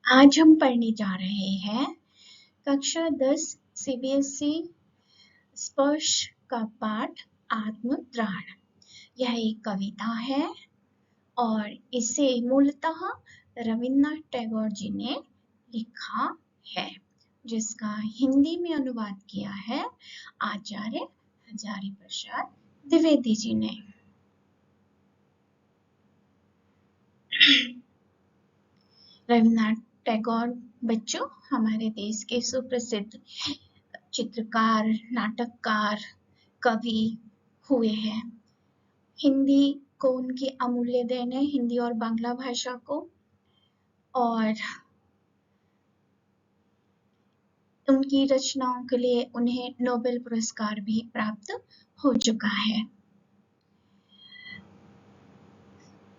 आज हम पढ़ने जा रहे हैं कक्षा 10 सीबीएसई स्पर्श का पाठ आत्मत्राण। यह एक कविता है और इसे मूलतः रविन्द्रनाथ टैगोर जी ने लिखा है, जिसका हिंदी में अनुवाद किया है आचार्य हजारी प्रसाद द्विवेदी जी ने। रविन्द्रनाथ टैगोर बच्चों हमारे देश के सुप्रसिद्ध चित्रकार, नाटककार, कवि हुए हैं। हिंदी को उनकी अमूल्य देन है, हिंदी और बांग्ला भाषा को, और उनकी रचनाओं के लिए उन्हें नोबेल पुरस्कार भी प्राप्त हो चुका है।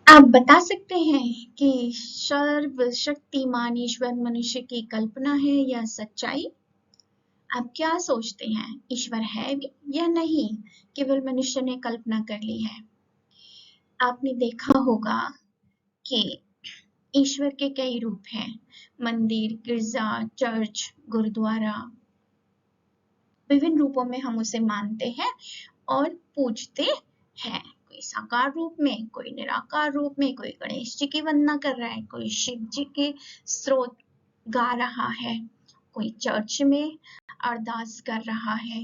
आप बता सकते हैं कि सर्वशक्तिमान ईश्वर मनुष्य की कल्पना है या सच्चाई? आप क्या सोचते हैं, ईश्वर है भी या नहीं, केवल मनुष्य ने कल्पना कर ली है? आपने देखा होगा कि ईश्वर के कई रूप हैं, मंदिर, गिरजा, चर्च, गुरुद्वारा। विभिन्न रूपों में हम उसे मानते हैं और पूजते हैं। कोई साकार रूप में, कोई निराकार रूप में, कोई गणेश जी की वंदना कर रहा है, कोई शिव जी के स्तोत्र गा रहा है, कोई चर्च में अरदास कर रहा है।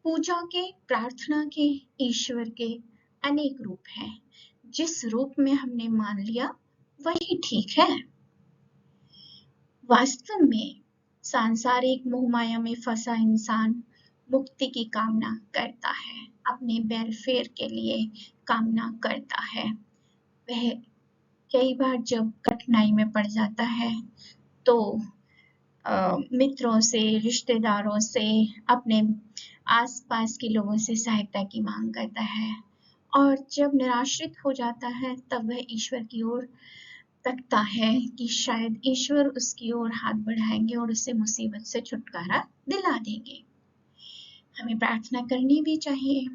पूजा के, प्रार्थना के, ईश्वर के अनेक रूप हैं। जिस रूप में हमने मान लिया वही ठीक है। वास्तव में सांसारिक मोहमाया में फंसा इंसान मुक्ति की कामना करता है, अपने वेलफेयर के लिए कामना करता है। वह कई बार जब कठिनाई में पड़ जाता है तो मित्रों से, रिश्तेदारों से, अपने आसपास के लोगों से सहायता की मांग करता है, और जब निराश्रित हो जाता है तब वह ईश्वर की ओर तकता है कि शायद ईश्वर उसकी ओर हाथ बढ़ाएंगे और उसे मुसीबत से छुटकारा दिला देंगे। हमें प्रार्थना करनी भी चाहिए।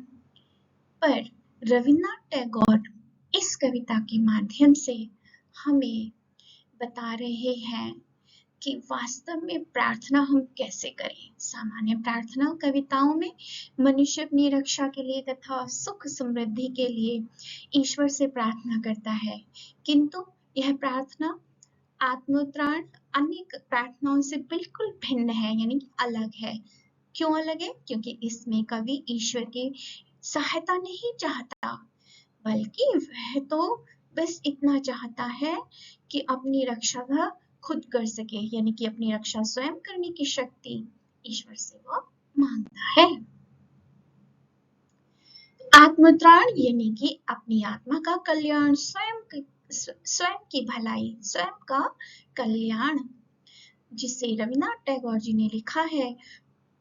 पर रविन्द्रनाथ टैगोर इस कविता के माध्यम से हमें बता रहे हैं कि वास्तव में प्रार्थना हम कैसे करें। सामान्य प्रार्थना कविताओं में मनुष्य अपनी रक्षा के लिए तथा सुख समृद्धि के लिए ईश्वर से प्रार्थना करता है, किंतु यह प्रार्थना आत्मत्राण अन्य प्रार्थनाओं से बिल्कुल भिन्न है, यानी अलग है। क्यों अलग है? क्योंकि इसमें कवि ईश्वर की सहायता नहीं चाहता, बल्कि वह तो बस इतना चाहता है कि अपनी रक्षा वह खुद कर सके, यानी कि अपनी रक्षा स्वयं करने की शक्ति ईश्वर से वह मांगता है। आत्मत्राण यानी कि अपनी आत्मा का कल्याण, स्वयं की भलाई, स्वयं का कल्याण, जिसे रविन्द्रनाथ टैगोर जी ने लिखा है।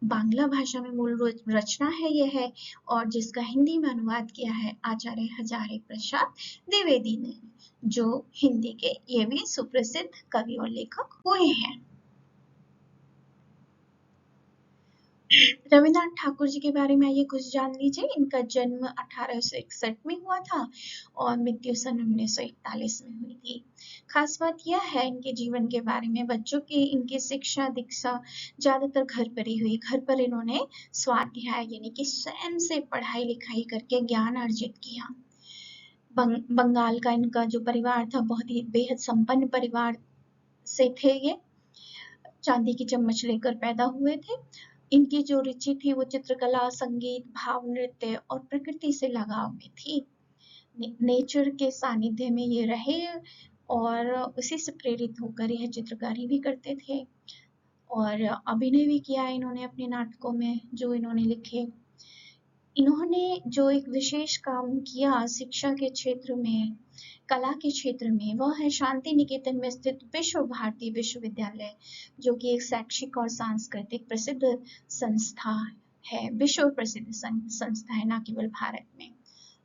बांग्ला भाषा में मूल रचना है यह है, और जिसका हिंदी में अनुवाद किया है आचार्य हजारी प्रसाद द्विवेदी ने, जो हिंदी के ये भी सुप्रसिद्ध कवि और लेखक हुए हैं। रविन्द्रनाथ ठाकुर जी के बारे में आइए कुछ जान लीजिए। इनका जन्म 1861 में हुआ था और मृत्यु सन 1941 में हुई थी। खास बात यह है इनके जीवन के बारे में, बच्चों की इनकी शिक्षा दीक्षा ज्यादातर घर पर ही हुई। घर पर इन्होंने स्वाध्याय यानी कि स्वयं से पढ़ाई लिखाई करके ज्ञान अर्जित किया। बंगाल का इनका जो परिवार था बहुत ही बेहद संपन्न परिवार से थे। ये चांदी की चम्मच लेकर पैदा हुए थे। इनकी जो रुचि थी वो चित्रकला, संगीत, भाव नृत्य और प्रकृति से लगाव में थी। नेचर के सानिध्य में ये रहे और उसी से प्रेरित होकर यह चित्रकारी भी करते थे और अभिनय भी किया इन्होंने अपने नाटकों में जो इन्होंने लिखे। इन्होंने जो एक विशेष काम किया शिक्षा के क्षेत्र में, कला के क्षेत्र में, वह है शांति निकेतन में स्थित विश्व भारती विश्वविद्यालय, जो कि एक शैक्षिक और सांस्कृतिक प्रसिद्ध संस्था है, विश्व प्रसिद्ध संस्था है, न केवल भारत में।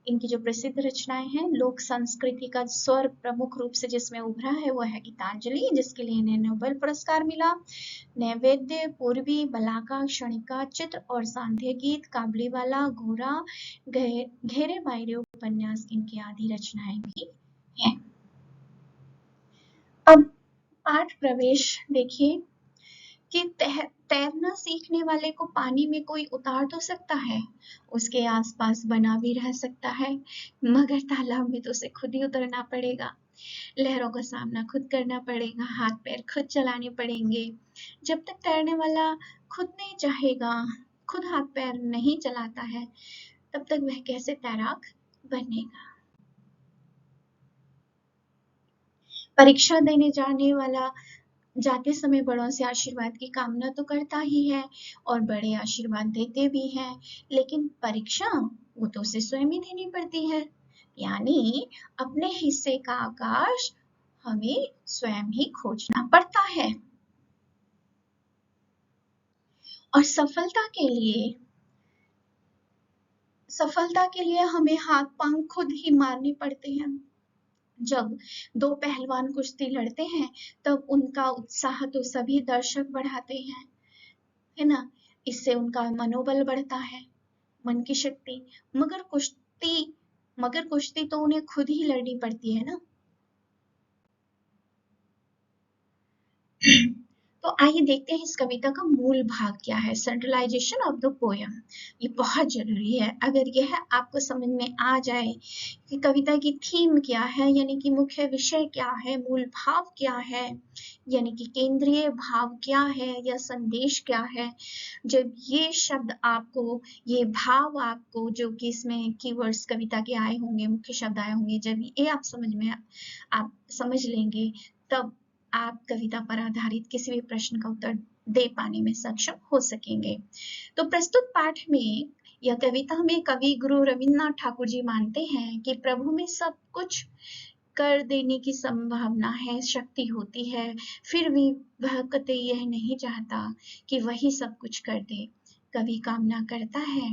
इनकी जो प्रसिद्ध रचनाएं हैं, लोक संस्कृति का स्वर प्रमुख रूप से जिसमें उभरा है वो है गीतांजलि, जिसके लिए इन्हें नोबेल पुरस्कार मिला। नैवेद्य, पूर्वी, बलाका, क्षणिका, चित्र और सांध्य गीत, काबलीवाला, गोरा, घेरे बायरे उपन्यास इनकी आदि रचनाएं भी हैं। अब पाठ प्रवेश देखिए कि तैरना सीखने वाले को पानी में कोई उतार तो सकता है, उसके आसपास बना भी रह सकता है, मगर तालाब में तो उसे खुद ही उतरना पड़ेगा। लहरों का सामना खुद करना पड़ेगा, हाथ पैर खुद चलाने पड़ेंगे। जब तक तैरने वाला खुद नहीं चाहेगा, खुद हाथ पैर नहीं चलाता है, तब तक वह कैसे तैराक बनेगा। परीक्षा देने जाते समय बड़ों से आशीर्वाद की कामना तो करता ही है और बड़े आशीर्वाद देते भी हैं, लेकिन परीक्षा वो तो उसे स्वयं ही देनी पड़ती है। यानी अपने हिस्से का आकाश हमें स्वयं ही खोजना पड़ता है। और सफलता के लिए हमें हाथ पांव खुद ही मारने पड़ते हैं। जब दो पहलवान कुश्ती लड़ते हैं तब उनका उत्साह तो सभी दर्शक बढ़ाते हैं, है ना। इससे उनका मनोबल बढ़ता है, मन की शक्ति। मगर कुश्ती तो उन्हें खुद ही लड़नी पड़ती है ना। तो आइए देखते हैं इस कविता का मूल भाग क्या है, सेंट्रलाइजेशन ऑफ द पोयम। ये बहुत जरूरी है। अगर यह आपको समझ में आ जाए कि कविता की थीम क्या है, यानी कि मुख्य विषय क्या है, मूल भाव क्या है, यानी कि केंद्रीय भाव क्या है या संदेश क्या है, जब ये शब्द आपको, ये भाव आपको, जो कि इसमें कीवर्ड्स कविता के आए होंगे, मुख्य शब्द आए होंगे, जब ये आप समझ लेंगे, तब आप कविता पर आधारित किसी भी प्रश्न का उत्तर दे पाने में सक्षम हो सकेंगे। तो प्रस्तुत पाठ में यह कविता में कवि गुरु रविन्द्रनाथ ठाकुर जी मानते हैं कि प्रभु में सब कुछ कर देने की संभावना है, शक्ति होती है, फिर भी वह कतई यह नहीं चाहता कि वही सब कुछ कर दे। कवि कामना करता है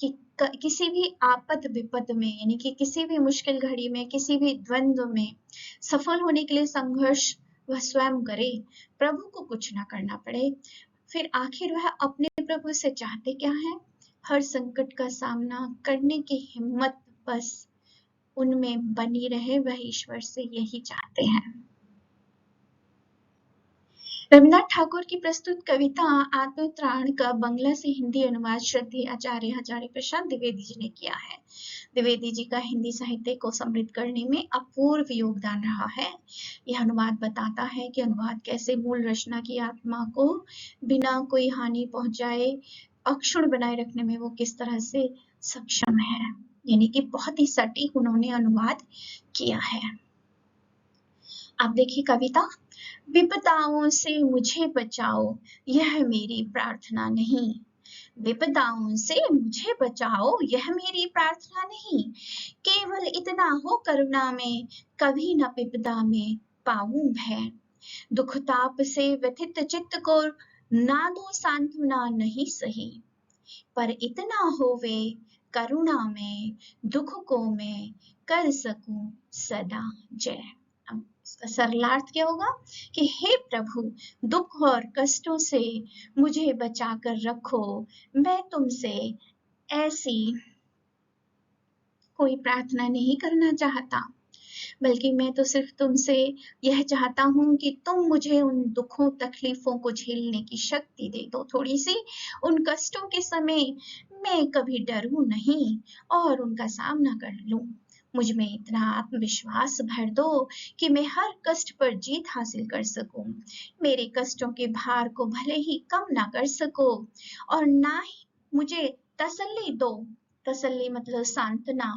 कि किसी भी आपद विपद में, यानी कि किसी भी मुश्किल घड़ी में, किसी भी द्वंद्व में सफल होने के लिए संघर्ष वह स्वयं करे, प्रभु को कुछ ना करना पड़े। फिर आखिर वह अपने प्रभु से चाहते क्या है? हर संकट का सामना करने की हिम्मत बस उनमें बनी रहे, वह ईश्वर से यही चाहते हैं। रविन्द्रनाथ ठाकुर की प्रस्तुत कविता आत्मत्राण का बंगला से हिंदी अनुवाद श्रद्धेय आचार्य हजारी प्रसाद द्विवेदी जी ने किया है। द्विवेदी जी का हिंदी साहित्य को समृद्ध करने में अपूर्व योगदान रहा है। यह अनुवाद बताता है कि अनुवाद कैसे मूल रचना की आत्मा को बिना कोई हानि पहुंचाए अक्षुण्ण बनाए रखने में वो किस तरह से सक्षम है, यानी कि बहुत ही सटीक उन्होंने अनुवाद किया है। आप देखिए कविता, विपदाओं से मुझे बचाओ यह मेरी प्रार्थना नहीं, विपदाओं से मुझे बचाओ यह मेरी प्रार्थना नहीं, केवल इतना हो करुणा में कभी न विपदा में पाऊं भय, दुख ताप से व्यथित चित्त को ना दो सांत्वना नहीं सही, पर इतना होवे करुणा में दुख को मैं कर सकूं सदा जय। अब इसका सरलार्थ क्या होगा कि हे प्रभु, दुख और कष्टों से मुझे बचा कर रखो, मैं तुमसे ऐसी कोई प्रार्थना नहीं करना चाहता, बल्कि मैं तो सिर्फ तुमसे यह चाहता हूं कि तुम मुझे उन दुखों तकलीफों को झेलने की शक्ति दे दो थोड़ी सी, उन कष्टों के समय मैं कभी डरूं नहीं और उनका सामना कर लूं। मुझ में इतना आत्मविश्वास भर दो कि मैं हर कष्ट पर जीत हासिल कर सकूं, मेरे कष्टों के भार को भले ही कम ना कर सको और ना ही मुझे तसल्ली दो, तसल्ली मतलब सांत्वना,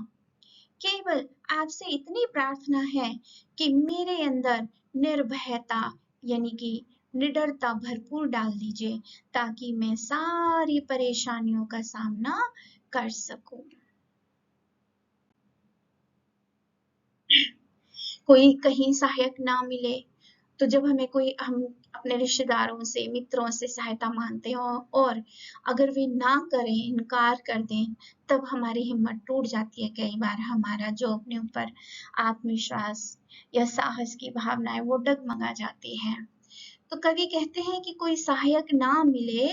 केवल आपसे इतनी प्रार्थना है कि मेरे अंदर निर्भयता यानी कि निडरता भरपूर डाल दीजिए, ताकि मैं सारी परेशानियों का सामना कर सकूं। कोई कहीं सहायक ना मिले तो जब हम अपने रिश्तेदारों से, मित्रों से सहायता मांगते हो और अगर वे ना करें, इनकार कर दें, तब हमारी हिम्मत टूट जाती है। कई बार हमारा जो अपने ऊपर आत्मविश्वास या साहस की भावना है वो डगमगा जाती है। तो कवि कहते हैं कि कोई सहायक ना मिले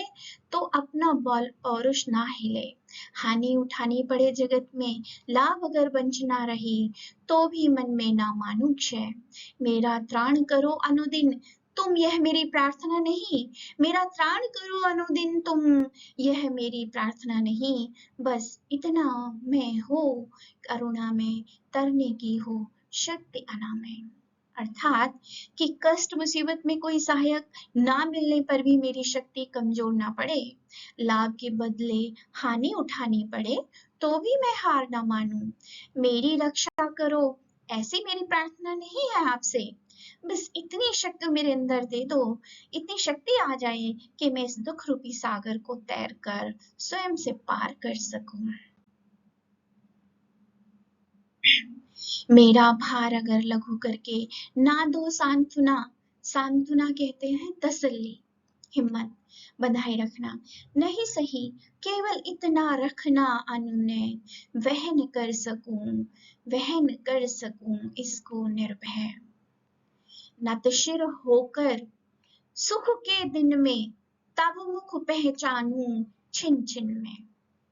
तो अपना बल पौरुष ना हिले, हानि उठानी पड़े जगत में, लाभ अगर वंचना रही, तो भी मन में ना मानू क्षय। मेरा त्राण करो अनुदिन, तुम यह मेरी प्रार्थना नहीं। मेरा त्राण करो अनुदिन तुम, यह मेरी प्रार्थना नहीं। बस इतना मैं हो, करुणा में तरने की हो शक्ति अनामय। अर्थात कि कष्ट मुसीबत में कोई सहायक ना मिलने पर भी मेरी शक्ति कमजोर ना पड़े, लाभ के बदले हानि उठानी पड़े तो भी मैं हार ना मानूं। मेरी रक्षा करो, ऐसी मेरी प्रार्थना नहीं है आपसे। बस इतनी शक्ति मेरे अंदर दे दो, इतनी शक्ति आ जाए कि मैं इस दुख रूपी सागर को तैर कर स्वयं से पार कर सकूं। मेरा भार अगर लघु करके ना दो सांत्वना, सांत्वना कहते हैं तसल्ली, हिम्मत बंधाए रखना, नहीं सही केवल इतना रखना अनुनय, वहन कर सकूं, वहन कर सकूं इसको निर्भय। नतशिर होकर सुख के दिन में, तब मुख पहचानूं छिन छिन में।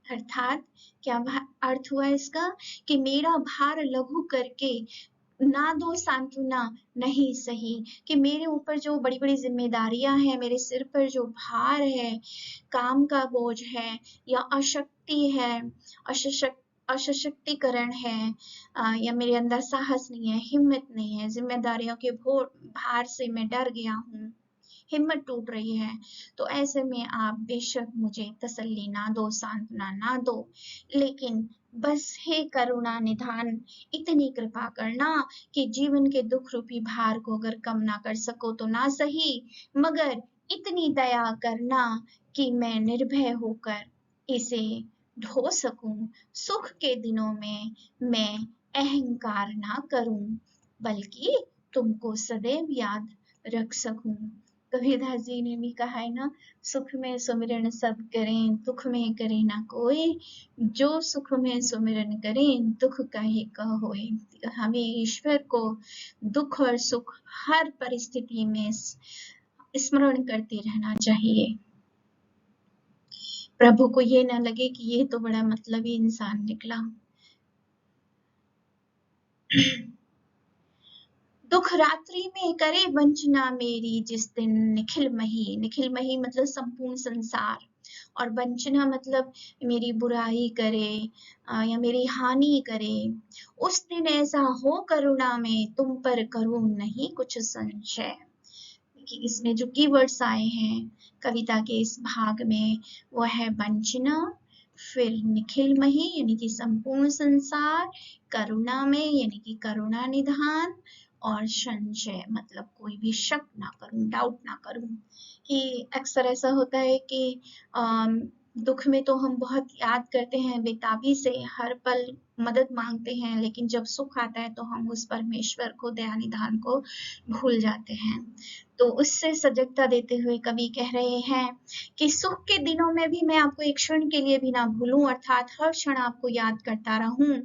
अर्थात क्या अर्थ हुआ इसका कि मेरा भार लघु करके ना दो सांत्वना, नहीं सही कि मेरे ऊपर जो बड़ी बड़ी जिम्मेदारियां हैं, मेरे सिर पर जो भार है, काम का बोझ है या अशक्ति है, अशक्तिकरण है, या मेरे अंदर साहस नहीं है, हिम्मत नहीं है, जिम्मेदारियों के भार से मैं डर गया हूँ, हिम्मत टूट रही है, तो ऐसे में आप बेशक मुझे तसल्ली ना दो, सांत्वना ना दो, लेकिन बस हे करुणा निधान, इतनी कृपा करना कि जीवन के दुख रूपी भार को अगर कम ना कर सको तो ना सही, मगर इतनी दया करना कि मैं निर्भय होकर इसे ढो सकूं। सुख के दिनों में मैं अहंकार ना करूं, बल्कि तुमको सदैव याद रख सकूं। कबीरदास जी ने भी कहा है ना, सुख में सुमिरन सब करें, दुख में करे ना कोई, जो सुख में सुमिरन करें, दुख काहे का होए। हमें ईश्वर को दुख और सुख हर परिस्थिति में स्मरण करते रहना चाहिए। प्रभु को ये ना लगे कि ये तो बड़ा मतलबी इंसान निकला। दुख रात्रि में करे वंचना मेरी, जिस दिन निखिल मही मतलब संपूर्ण संसार, और वंचना मतलब मेरी बुराई करे या मेरी हानि करे, उस दिन ऐसा हो करुणा में तुम पर करूं नहीं कुछ संशय। कि इसमें जो कीवर्ड्स आए हैं कविता के इस भाग में, वो है वंचना, फिर निखिल मही यानी कि संपूर्ण संसार, करुणा में यानी कि करुणा निधान, और संशय मतलब कोई भी शक ना करूं, डाउट ना करूं। कि अक्सर ऐसा होता है कि दुख में तो हम बहुत याद करते हैं बेताबी से, हर पल मदद मांगते हैं, लेकिन जब सुख आता है तो हम उस परमेश्वर को, दया निधान को भूल जाते हैं। तो उससे सजगता देते हुए कवि कह रहे हैं कि सुख के दिनों में भी मैं आपको एक क्षण के लिए भी ना भूलूं, अर्थात हर क्षण आपको याद करता रहूं।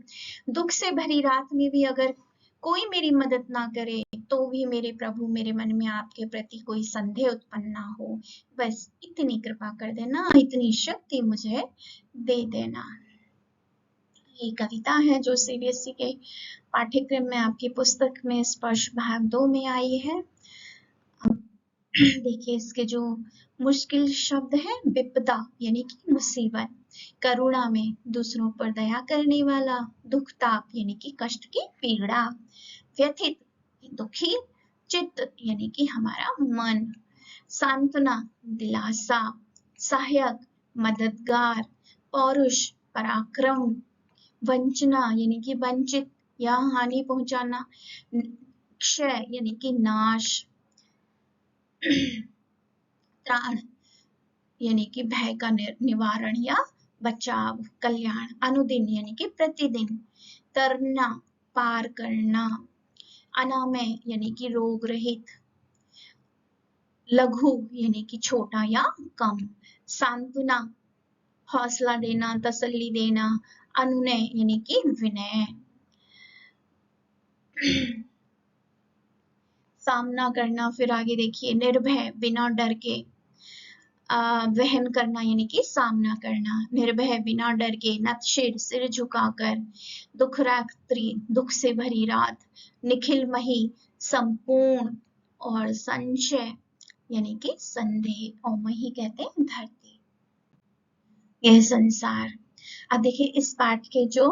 दुख से भरी रात में भी अगर कोई मेरी मदद ना करे, तो भी मेरे प्रभु मेरे मन में आपके प्रति कोई संदेह उत्पन्न ना हो। बस इतनी कृपा कर देना, इतनी शक्ति मुझे दे देना। ये कविता है जो सीबीएसई के पाठ्यक्रम में आपकी पुस्तक में स्पर्श भाग 2 में आई है। देखिए इसके जो मुश्किल शब्द है, विपदा यानी कि मुसीबत, करुणा में दूसरों पर दया करने वाला, दुख ताप यानी कि कष्ट की पीड़ा, व्यथित दुखी, चित्त यानी कि हमारा मन, सांत्वना दिलासा, सहायक मददगार, पौरुष पराक्रम, वंचना यानी कि वंचित या हानि पहुंचाना, क्षय यानी कि नाश, त्राण यानी कि भय का निवारण या बचाव, कल्याण, अनुदिन यानी कि प्रतिदिन, तरना पार करना, अनामय यानी कि रोग रहित, लघु यानी कि छोटा या कम, सांत्वना हौसला देना, तसल्ली देना, अनुनय यानी कि विनय, सामना करना। फिर आगे देखिए निर्भय बिना डर के, वहन करना यानी कि सामना करना, निर्भय बिना डर के, नतशिर सिर झुकाकर, दुख रात्रि दुख से भरी रात, निखिल मही संपूर्ण, और संशय यानी कि संदेह, और मही कहते हैं धरती, यह संसार। अब देखिए इस पाठ के जो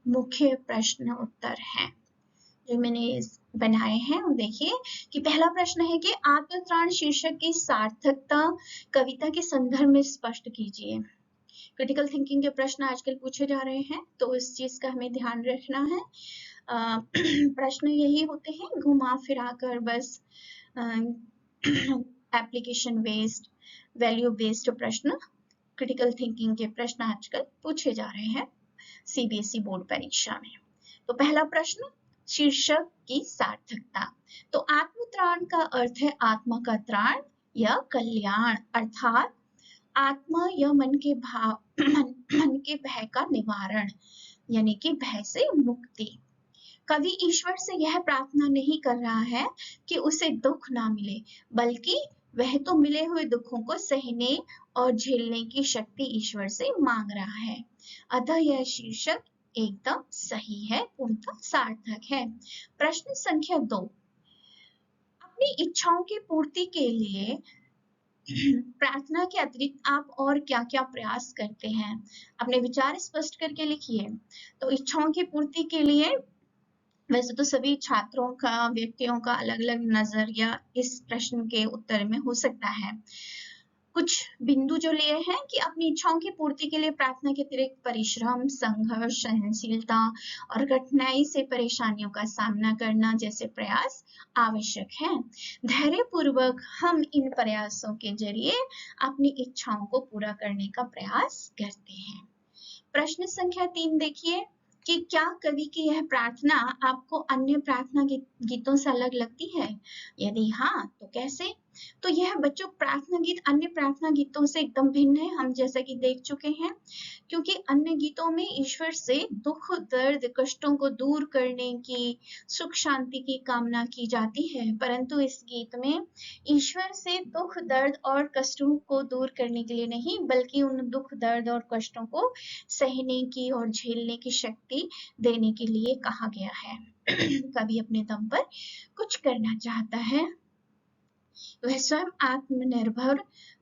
मुख्य प्रश्न उत्तर हैं जो मैंने बनाए हैं, वो देखिए कि पहला प्रश्न है कि आत्मत्राण शीर्षक की सार्थकता कविता के संदर्भ में स्पष्ट कीजिए। क्रिटिकल थिंकिंग के प्रश्न आजकल पूछे जा रहे हैं, तो इस चीज का हमें ध्यान रखना है। प्रश्न यही होते हैं, घुमा फिरा कर बस एप्लीकेशन बेस्ड, वैल्यू बेस्ड प्रश्न, क्रिटिकल थिंकिंग के प्रश्न आजकल पूछे जा रहे हैं सीबीएसई बोर्ड परीक्षा में। तो पहला प्रश्न, शीर्षक की सार्थकता। तो आत्मत्राण का अर्थ है आत्मा का त्राण या कल्याण, अर्थात आत्मा या मन के भाव मन के भय का निवारण यानी कि भय से मुक्ति। कवि ईश्वर से यह प्रार्थना नहीं कर रहा है कि उसे दुख ना मिले, बल्कि वह तो मिले हुए दुखों को सहने और झेलने की शक्ति ईश्वर से मांग रहा है। अतः यह शीर्षक एकदम सही है, पूर्णतः सार्थक है। प्रश्न संख्या 2, अपनी इच्छाओं की पूर्ति के लिए प्रार्थना के अतिरिक्त आप और क्या-क्या प्रयास करते हैं? अपने विचार स्पष्ट करके लिखिए। तो इच्छाओं की पूर्ति के लिए वैसे तो सभी छात्रों का, व्यक्तियों का अलग-अलग नजरिया इस प्रश्न के उत्तर में हो सकता है। कुछ बिंदु जो लिए हैं कि अपनी इच्छाओं की पूर्ति के लिए प्रार्थना के अतिरिक्त परिश्रम, संघर्ष, सहनशीलता और कठिनाई से परेशानियों का सामना करना जैसे प्रयास आवश्यक हैं। धैर्यपूर्वक हम इन प्रयासों के जरिए अपनी इच्छाओं को पूरा करने का प्रयास करते हैं। प्रश्न संख्या 3 देखिए कि क्या कवि की यह प्रार्थना आपको अन्य प्रार्थना गीतों से अलग लगती है? यदि हाँ, तो कैसे? तो यह बच्चों प्रार्थना गीत अन्य प्रार्थना गीतों से एकदम भिन्न है, हम जैसा कि देख चुके हैं, क्योंकि अन्य गीतों में ईश्वर से दुख, दर्द, कष्टों को दूर करने की, सुख शांति की कामना की जाती है, परंतु इस गीत में ईश्वर से दुख, दर्द और कष्टों को दूर करने के लिए नहीं, बल्कि उन दुख, दर्द और कष्टों को सहने की और झेलने की शक्ति देने के लिए कहा गया है। कवि अपने दम पर कुछ करना चाहता है, वह स्वयं आत्मनिर्भर,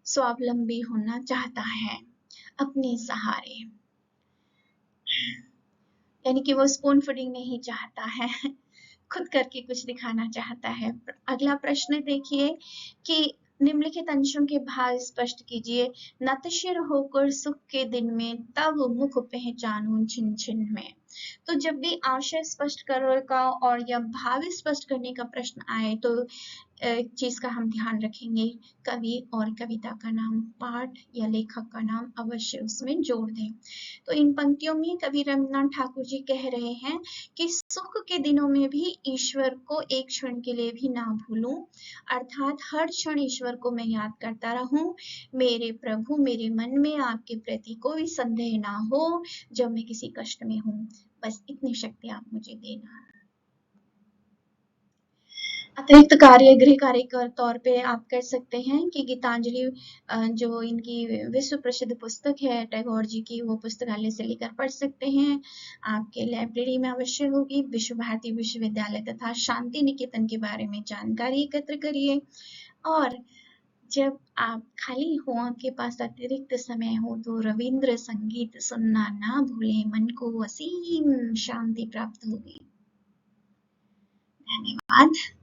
स्वावलंबी होना चाहता है अपने सहारे, यानी कि वो स्पून फीडिंग नहीं चाहता है, खुद करके कुछ दिखाना चाहता है। अगला प्रश्न देखिए कि निम्नलिखित अंशों के भाव स्पष्ट कीजिए। नतशिर होकर सुख के दिन में तब मुख पहचानूं छिन छिन में। तो जब भी आशय स्पष्ट करने का और या भाव स्पष्ट करने का प्रश्न आए तो एक चीज का हम ध्यान रखेंगे, कवि और कविता का नाम, पाठ या लेखक का नाम अवश्य उसमें जोड़ दें। तो इन पंक्तियों में कवि रवींद्रनाथ ठाकुर जी कह रहे हैं कि सुख के दिनों में भी ईश्वर को एक क्षण के लिए भी ना भूलूं, अर्थात हर क्षण ईश्वर को मैं याद करता रहूं। मेरे प्रभु, मेरे मन में आपके प्रति कोई संदेह ना हो जब मैं किसी कष्ट में हूं, बस इतनी शक्ति आप मुझे देना। अतिरिक्त कार्य, गृह कार्य के तौर पे आप कर सकते हैं कि गीतांजलि जो इनकी विश्व प्रसिद्ध पुस्तक है टैगोर जी की, वो पुस्तकालय से लेकर पढ़ सकते हैं। आपके लाइब्रेरी में अवश्य होगी। विश्व भारती विश्वविद्यालय तथा शांति निकेतन के बारे में जानकारी एकत्र करिए, और जब आप खाली हो, आपके पास अतिरिक्त समय हो, तो रविंद्र संगीत सुनना ना भूलें, मन को असीम शांति प्राप्त होगी। धन्यवाद।